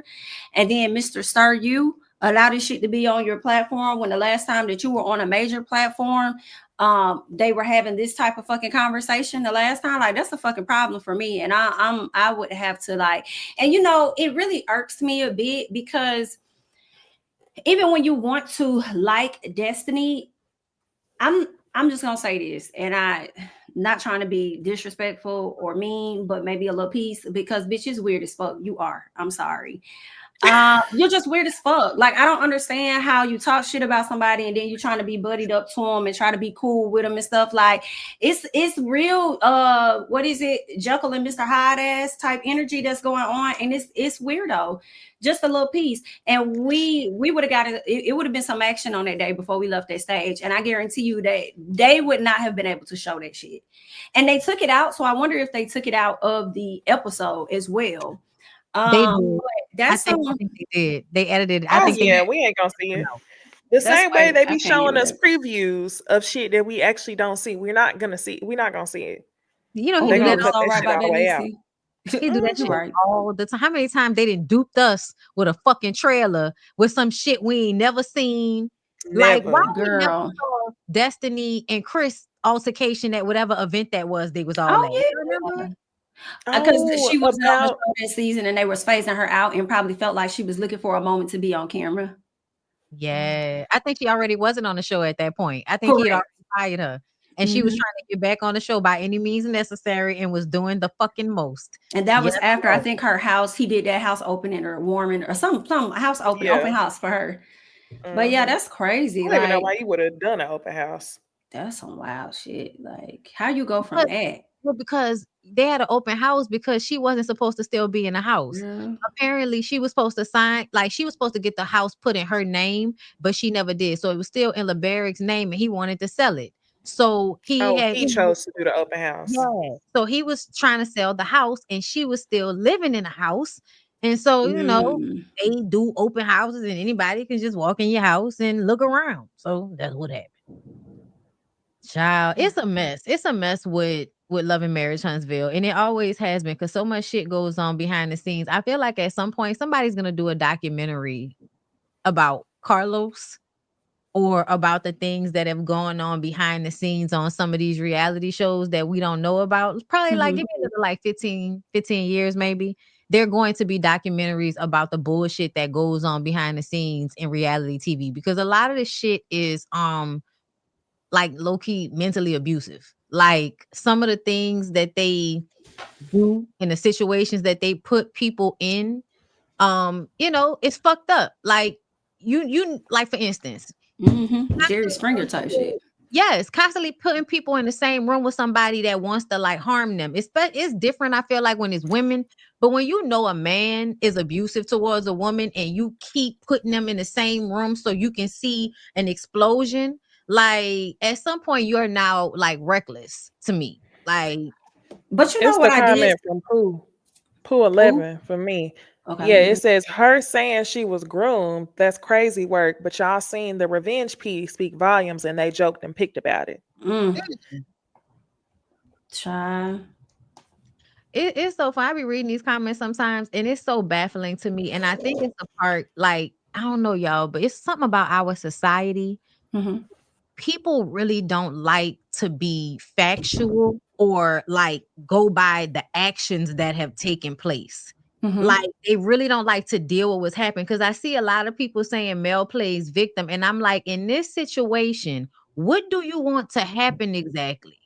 S1: and then Mr. Sir, you allow this shit to be on your platform when the last time that you were on a major platform, they were having this type of fucking conversation the last time. Like, that's a fucking problem for me. And I would have to like, and you know, it really irks me a bit because even when you want to like Destiny, I'm just gonna say this, and I not trying to be disrespectful or mean, but maybe a little piece because bitch is weird as fuck. You are. I'm sorry. You're just weird as fuck. Like, I don't understand how you talk shit about somebody and then you're trying to be buddied up to them and try to be cool with them and stuff. Like, it's real what is it, Jekyll and Mr. Hyde ass type energy that's going on, and it's weirdo. Just a little piece. And we would have got it would have been some action on that day before we left that stage, and I guarantee you that they would not have been able to show that shit. And they took it out, so I wonder if they took it out of the episode as well.
S3: They did.
S1: That's
S3: I think they did. They edited it.
S2: We ain't gonna see it. The same way they be showing us previews of shit that we actually don't see. We're not gonna see it.
S3: You know,
S1: he
S3: do that
S1: all right about that
S3: way out. He do that shit
S1: right
S3: all the time. How many times they didn't duped us with a fucking trailer with some shit we ain't never seen? Like, why we never saw Destiny and Chris altercation at whatever event that was they was all at?
S1: Yeah.
S3: Remember?
S1: Because she was on the show that season and they were spacing her out and probably felt like she was looking for a moment to be on camera.
S3: Yeah, I think she already wasn't on the show at that point. I think he had already hired her, and she was trying to get back on the show by any means necessary and was doing the fucking most.
S1: And that was after I think her house, he did that house opening or warming or some house open house for her. But yeah, that's crazy.
S2: I don't even know why you would have done an open house.
S1: That's some wild shit. Like, how you go from that?
S3: Well, because they had an open house because she wasn't supposed to still be in the house. Apparently, she was supposed to sign, like she was supposed to get the house put in her name, but she never did. So it was still in LeBarrick's name, and he wanted to sell it. So he
S2: chose to do the open house.
S3: Yeah. So he was trying to sell the house, and she was still living in the house. And so, you know, they do open houses, and anybody can just walk in your house and look around. So that's what happened. Child, it's a mess. It's a mess with Love and Marriage Huntsville, and it always has been because so much shit goes on behind the scenes. I feel like at some point somebody's gonna do a documentary about Carlos or about the things that have gone on behind the scenes on some of these reality shows that we don't know about. Probably like give me another like 15 years maybe. They're going to be documentaries about the bullshit that goes on behind the scenes in reality TV, because a lot of this shit is like low-key mentally abusive. Like some of the things that they do in the situations that they put people in, you know, it's fucked up. Like you like for instance,
S1: Jerry Springer type shit.
S3: Yes, constantly putting people in the same room with somebody that wants to like harm them. It's different, I feel like, when it's women, but when you know a man is abusive towards a woman and you keep putting them in the same room so you can see an explosion, like at some point you're now like reckless to me. Like,
S1: but you know
S2: it's
S1: what
S2: the
S1: I
S2: comment
S1: did
S2: from Pooh 11 for me.
S1: Okay.
S2: Yeah, it says her saying she was groomed. That's crazy work. But y'all seen the revenge piece speak volumes, and they joked and picked about it.
S1: Child.
S3: It's so fun. I be reading these comments sometimes, and it's so baffling to me. And I think it's the part, like, I don't know, y'all, but it's something about our society. People really don't like to be factual or like go by the actions that have taken place. Like they really don't like to deal with what's happened, because I see a lot of people saying Mel plays victim, and I'm like, in this situation, what do you want to happen exactly?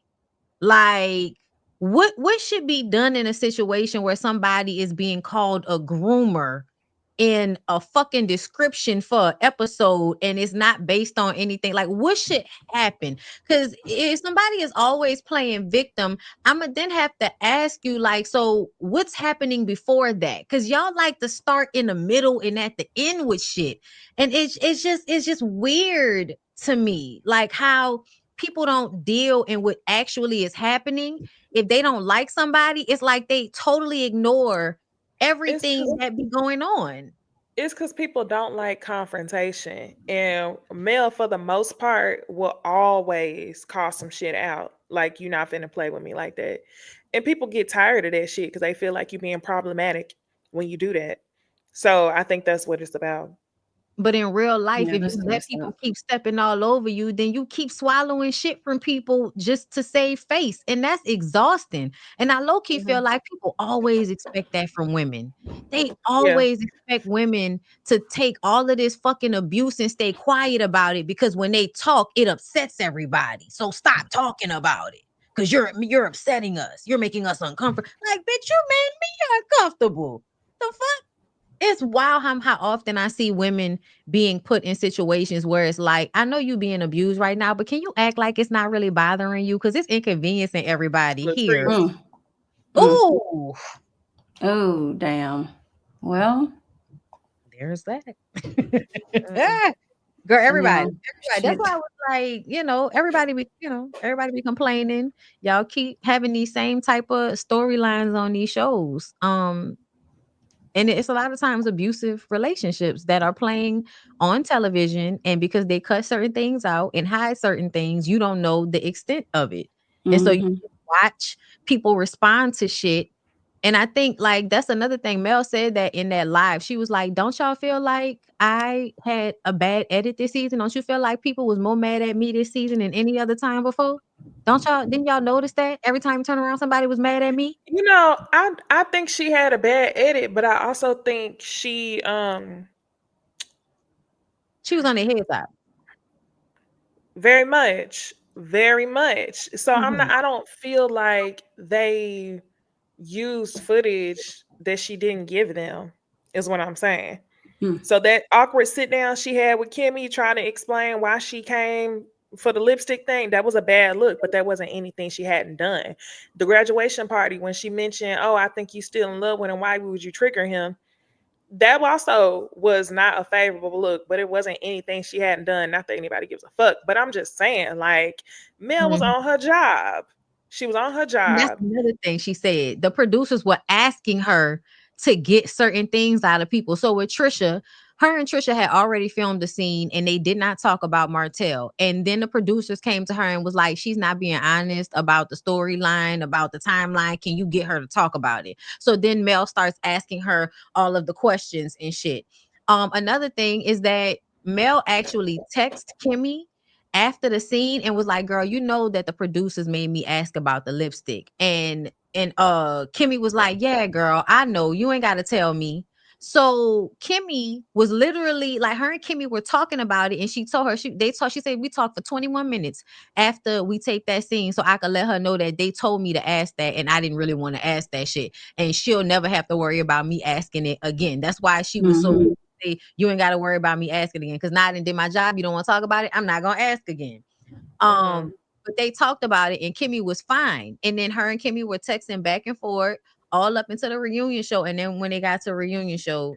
S3: Like, what should be done in a situation where somebody is being called a groomer in a fucking description for an episode and it's not based on anything? Like, what should happen? Because if somebody is always playing victim, I'm gonna then have to ask you, like, so what's happening before that? Because y'all like to start in the middle and at the end with shit, and it's just weird to me, like how people don't deal in what actually is happening. If they don't like somebody, it's like they totally ignore everything that be going on.
S2: It's because people don't like confrontation, and Mel, for the most part, will always call some shit out. Like, you're not finna play with me like that. And people get tired of that shit because they feel like you're being problematic when you do that. So I think that's what it's about.
S3: But in real life, if you let people keep stepping all over you, then you keep swallowing shit from people just to save face. And that's exhausting. And I low-key feel like people always expect that from women. They always expect women to take all of this fucking abuse and stay quiet about it, because when they talk, it upsets everybody. So stop talking about it, because you're upsetting us. You're making us uncomfortable. Like, bitch, you made me uncomfortable. The fuck? it's wild how often I see women being put in situations where it's like, I know you being abused right now, but can you act like it's not really bothering you? Because it's inconveniencing everybody here.
S2: Latrice.
S3: Ooh,
S1: Oh, damn. Well,
S3: there's that.
S2: Mm-mm.
S3: Girl,
S1: you
S3: everybody.
S1: know,
S3: That's
S1: shit.
S3: why I was like, everybody be complaining. Y'all keep having these same type of storylines on these shows. And it's a lot of times abusive relationships that are playing on television, and because they cut certain things out and hide certain things, you don't know the extent of it. And so you
S1: Mhm.
S3: watch people respond to shit. And I think like that's another thing. Mel said that in that live. She was like, don't y'all feel like I had a bad edit this season? Don't you feel like people was more mad at me this season than any other time before? Didn't y'all notice that? Every time you turn around, somebody was mad at me.
S2: You know, I think she had a bad edit, but I also think
S3: She was on their head side.
S2: very much. Very much. So
S3: Mhm.
S2: I don't feel like they used footage that she didn't give them, is what I'm saying.
S1: Mm.
S2: So that awkward sit down she had with Kimmy trying to explain why she came for the lipstick thing, that was a bad look, but that wasn't anything she hadn't done. The graduation party, when she mentioned, oh, I think you still in love with him, why would you trigger him? That also was not a favorable look, but it wasn't anything she hadn't done. Not that anybody gives a fuck, but I'm just saying, like, Mel was
S3: Mhm.
S2: on her job. She was on her
S3: And that's
S2: job.
S3: another thing she said. The producers were asking her to get certain things out of people. So with Trisha, her and Trisha had already filmed the scene and they did not talk about Martell. And then the producers came to her and was like, she's not being honest about the storyline, about the timeline. Can you get her to talk about it? So then Mel starts asking her all of the questions and shit. Another thing is that Mel actually texted Kimmy after the scene and was like, girl, you know that the producers made me ask about the lipstick. And Kimmy was like, yeah, girl, I know. You ain't gotta tell me. So Kimmy was literally like, her and Kimmy were talking about it, and she told her she said we talked for 21 minutes after we taped that scene, so I could let her know that they told me to ask that, and I didn't really want to ask that shit, and she'll never have to worry about me asking it again. That's why she was so
S1: Mhm.
S3: say, you ain't got to worry about me asking again, because now I done did my job. You don't want to talk about it, I'm not gonna ask again.
S2: Mhm.
S3: But they talked about it and Kimmy was fine. And then her and Kimmy were texting back and forth all up into the reunion show. And then when they got to the reunion show,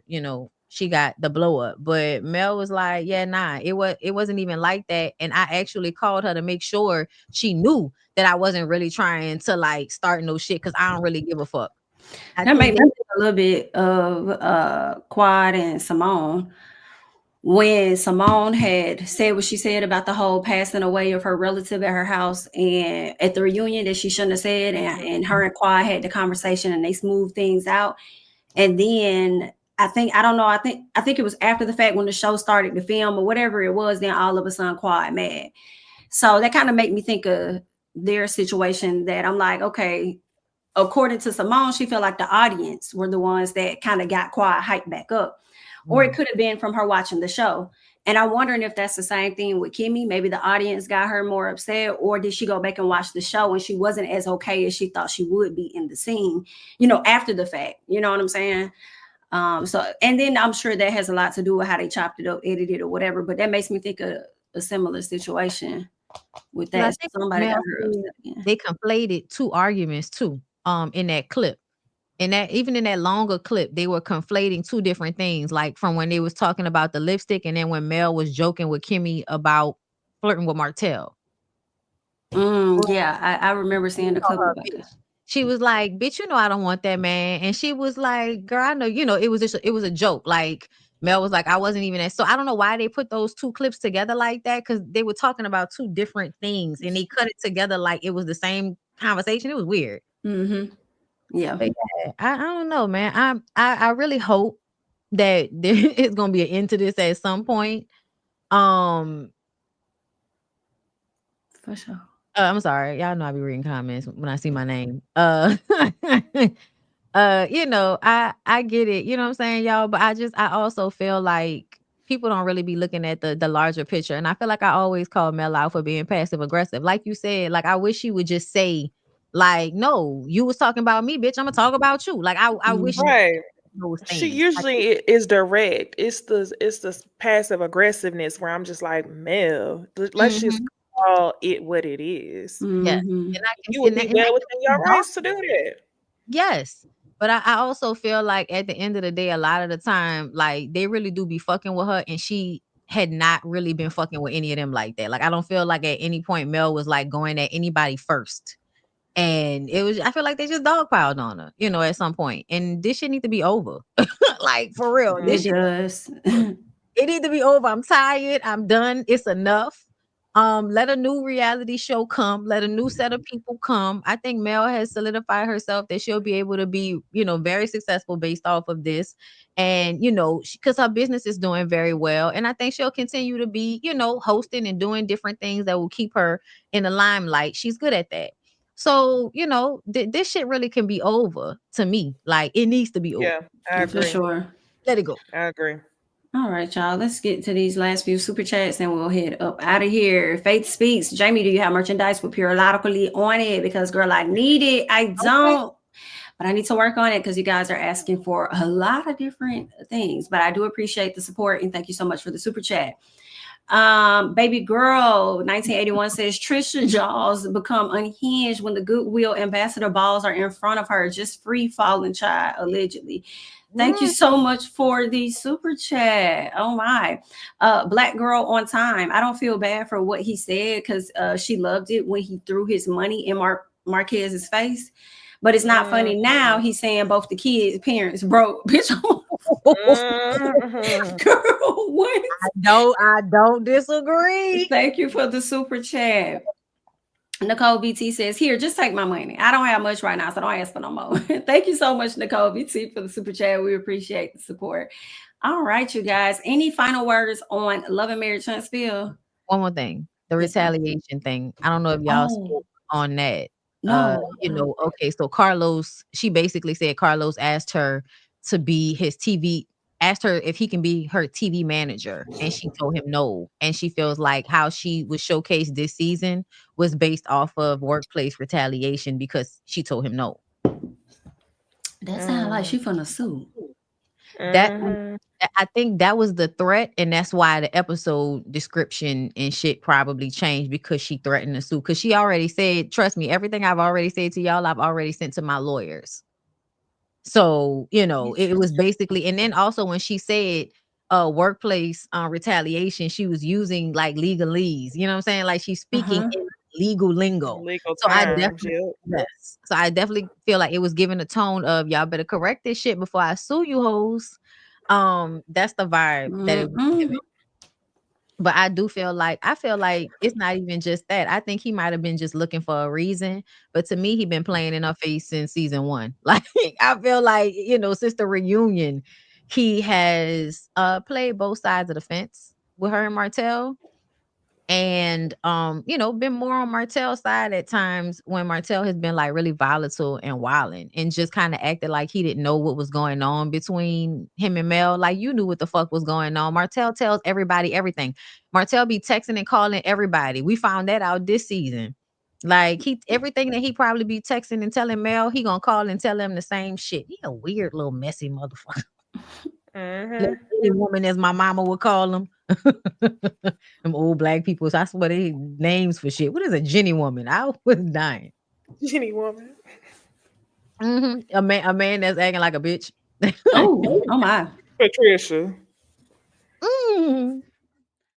S3: she got the blow up. But Mel was like, yeah, nah, it wasn't even like that. And I actually called her to make sure she knew that I wasn't really trying to like start no shit, because I don't really give a fuck. I
S1: That
S3: think
S1: made me think a little bit of Quad and Simone. When Simone had said what she said about the whole passing away of her relative at her house and at the reunion that she shouldn't have said, and her and Quad had the conversation and they smoothed things out. And then I don't know, I think it was after the fact when the show started to film or whatever it was, then all of a sudden Quad mad. So that kind of made me think of their situation, that I'm like, okay, according to Simone, she felt like the audience were the ones that kind of got Quad hyped back up. Or it could have been from her watching the show. And I'm wondering if that's the same thing with Kimmy. Maybe the audience got her more upset, or did she go back and watch the show and she wasn't as okay as she thought she would be in the scene, after the fact. You know what I'm saying? So, and then I'm sure that has a lot to do with how they chopped it up, edited, or whatever. But that makes me think of a similar situation with
S3: But I
S1: that.
S3: think
S1: Somebody got
S3: Mel
S1: her
S3: said
S1: upset again.
S3: they conflated two arguments too, in that clip. And that even in that longer clip, they were conflating two different things, like from when they was talking about the lipstick, and then when Mel was joking with Kimmy about flirting with Martell.
S1: Yeah, I remember seeing a
S3: Call
S1: couple
S3: her a
S1: about that.
S3: bitch. She was like, bitch, I don't want that man. And she was like, girl, I know, it was just, it was a joke. Like Mel was like, I wasn't even so I don't know why they put those two clips together like that, because they were talking about two different things and they cut it together like it was the same conversation. It was weird.
S1: Mm-hmm. Yeah.
S3: But yeah, I don't know, man. I really hope that there is gonna be an end to this at some point.
S1: For sure.
S3: I'm sorry. Y'all know I be reading comments when I see my name. I get it, you know what I'm saying, y'all, but I also feel like people don't really be looking at the larger picture. And I feel like I always call Mel out for being passive aggressive. Like you said, like I wish she would just say, like, no, you was talking about me, bitch. I'm gonna talk about you. Like I wish
S2: Right.
S3: those
S2: She
S3: things.
S2: usually is direct. It's the passive aggressiveness where I'm just like, Mel, let's just call it what it is.
S3: Yes,
S1: Mhm.
S3: and I can
S2: You would
S3: and,
S2: be
S3: and
S2: well
S3: that
S2: within
S3: can
S2: your
S3: be dark.
S2: rights to do that.
S3: Yes. But I also feel like at the end of the day, a lot of the time, like they really do be fucking with her, and she had not really been fucking with any of them like that. Like I don't feel like at any point Mel was like going at anybody first. And it was, I feel like they just dogpiled on her, you know, at some point. And this shit need to be over. Like for real. This
S1: It
S3: shit,
S1: does.
S3: it need to be over. I'm tired. I'm done. It's enough. Let a new reality show come. Let a new set of people come. I think Mel has solidified herself that she'll be able to be, you know, very successful based off of this. And, you know, because her business is doing very well. And I think she'll continue to be, you know, hosting and doing different things that will keep her in the limelight. She's good at that. So, you know, this shit really can be over to me. Like it needs to be over.
S2: Yeah, I
S1: For
S2: agree.
S1: sure.
S3: Let it go.
S2: I agree.
S1: All right, y'all. Let's get to these last few super chats and we'll head up out of here. Faith Speaks. Jami, do you have merchandise with periodically on it? Because, girl, I need it. I don't. But I need to work on it because you guys are asking for a lot of different things. But I do appreciate the support and thank you so much for the super chat. Baby girl 1981 says Trisha jaws become unhinged when the Goodwill ambassador balls are in front of her, just free falling child allegedly. Thank you so much for the super chat. Oh my. Black girl on time. I don't feel bad for what he said because she loved it when he threw his money in Marquez's face. But it's not funny now. He's saying both the kids' parents broke. Bitch, girl, what?
S3: I don't disagree.
S1: Thank you for the super chat. Nicole BT says, here, just take my money. I don't have much right now, so don't ask for no more. Thank you so much, Nicole BT, for the super chat. We appreciate the support. All right, you guys. Any final words on Love and Marriage Huntsville?
S3: One more thing. The retaliation thing. I don't know if y'all spoke on that.
S1: No.
S3: You know, okay, so Carlos, she basically said Carlos asked her to be his TV, asked her if he can be her TV manager, and she told him no. And she feels like how she was showcased this season was based off of workplace retaliation because she told him no.
S1: That sounds like she finna sue.
S3: That I think that was the threat, and that's why the episode description and shit probably changed because she threatened to sue. Because she already said, trust me, everything I've already said to y'all, I've already sent to my lawyers. So, you know, it was basically, and then also when she said workplace retaliation, she was using like legalese, you know what I'm saying? Like she's speaking in legal lingo.
S2: Legal
S3: So I
S2: terms,
S3: definitely, yes. So I definitely feel like it was given a tone of y'all better correct this shit before I sue you hoes. That's the vibe that it was giving. But I feel like it's not even just that. I think he might have been just looking for a reason. But to me, he been playing in her face since season 1. Like I feel like, you know, since the reunion, he has played both sides of the fence with her and Martell. And you know, been more on Martell's side at times when Martell has been like really volatile and wilding and just kind of acted like he didn't know what was going on between him and Mel. Like you knew what the fuck was going on. Martell tells everybody everything. Martell be texting and calling everybody. We found that out this season. Like everything that he probably be texting and telling Mel, he gonna call and tell him the same shit. He a weird little messy motherfucker. Little woman, as my mama would call him. Them old black people. So I swear they names for shit. What is a Jenny woman? I was dying.
S2: Jenny woman.
S3: A man that's acting like a bitch.
S1: Oh my.
S2: Patricia.